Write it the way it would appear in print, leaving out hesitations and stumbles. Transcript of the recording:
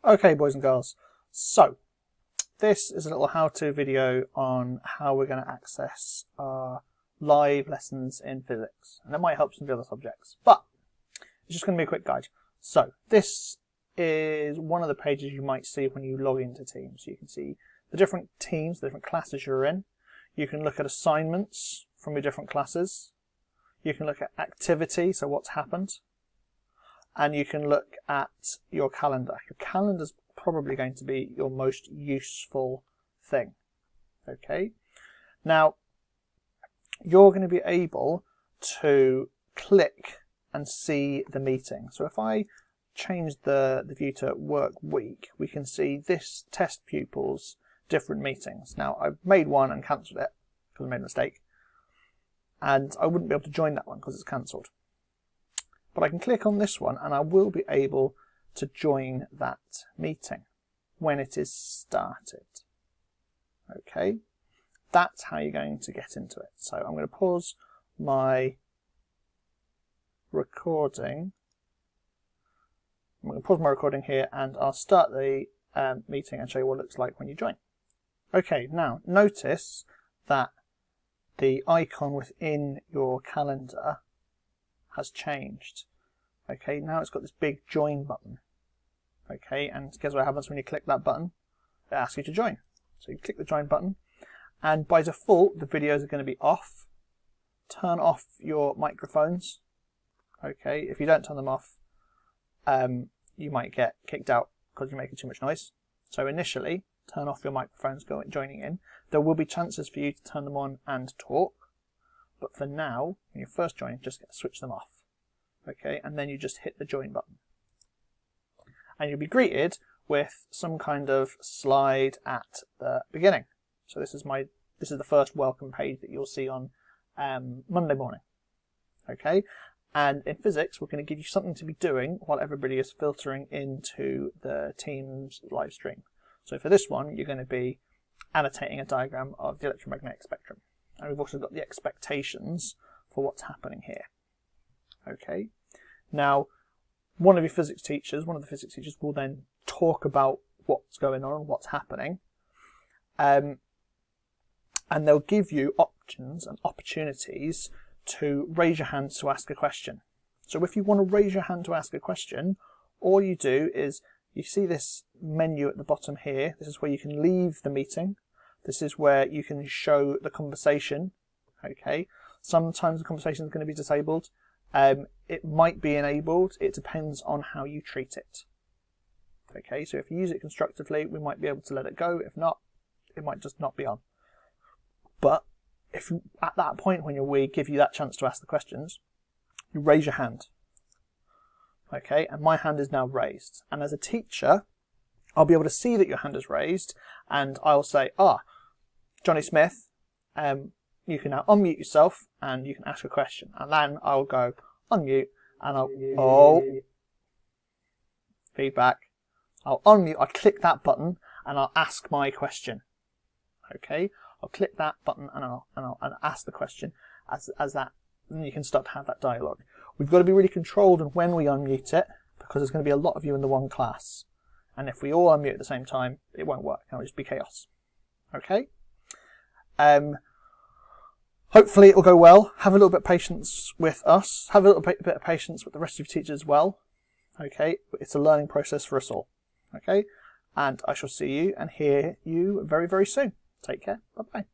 Okay, boys and girls, so this is a little how-to video on how we're going to access our live lessons in physics, and it might help some of the other subjects, but it's just going to be a quick guide. So this is one of the pages you might see when you log into Teams. You can see the different teams, the different classes you're in. You can look at assignments from your different classes. You can look at activity, so what's happened. And you can look at your calendar. Your calendar is probably going to be your most useful thing. Okay. Now, you're going to be able to click and see the meeting. So if I change the view to work week, we can see this test pupil's different meetings. Now, I've made one and cancelled it because I made a mistake. And I wouldn't be able to join that one because it's cancelled. But I can click on this one and I will be able to join that meeting when it is started. Okay, that's how you're going to get into it. So I'm going to pause my recording. I'm going to pause my recording here and I'll start the meeting and show you what it looks like when you join. Okay, now notice that the icon within your calendar has changed. Okay, now it's got this big join button. Okay, and guess what happens when you click that button? It asks you to join. So you click the join button, and by default, the videos are going to be off. Turn off your microphones. Okay, if you don't turn them off, you might get kicked out because you're making too much noise. So initially, turn off your microphones joining in. There will be chances for you to turn them on and talk. But for now, when you first join, just switch them off. Okay, and then you just hit the join button. And you'll be greeted with some kind of slide at the beginning. So this is the first welcome page that you'll see on Monday morning. Okay, and in physics, we're going to give you something to be doing while everybody is filtering into the Teams live stream. So for this one, you're going to be annotating a diagram of the electromagnetic spectrum. And we've also got the expectations for what's happening here. Okay. Now, one of the physics teachers will then talk about what's going on, what's happening. And they'll give you options and opportunities to raise your hand to ask a question. So if you want to raise your hand to ask a question, all you do is you see this menu at the bottom here. This is where you can leave the meeting. This is where you can show the conversation. Okay. Sometimes the conversation is going to be disabled. It might be enabled. It depends on how you treat it. Okay. So if you use it constructively, we might be able to let it go. If not, it might just not be on. But if you, at that point when we give you that chance to ask the questions, you raise your hand. Okay, and my hand is now raised. And as a teacher, I'll be able to see that your hand is raised, and I'll say, Johnny Smith, you can now unmute yourself, and you can ask a question. And then I'll go, unmute, and I'll, feedback. I'll unmute, I'll click that button, and I'll ask my question. Okay, I'll click that button, and I'll ask the question as that, and you can start to have that dialogue. We've got to be really controlled on when we unmute it, because there's going to be a lot of you in the one class. And if we all unmute at the same time, it won't work. It'll just be chaos. Okay? Hopefully it will go well. Have a little bit of patience with us. Have a little bit of patience with the rest of your teachers as well. Okay? It's a learning process for us all. Okay? And I shall see you and hear you very, very soon. Take care. Bye-bye.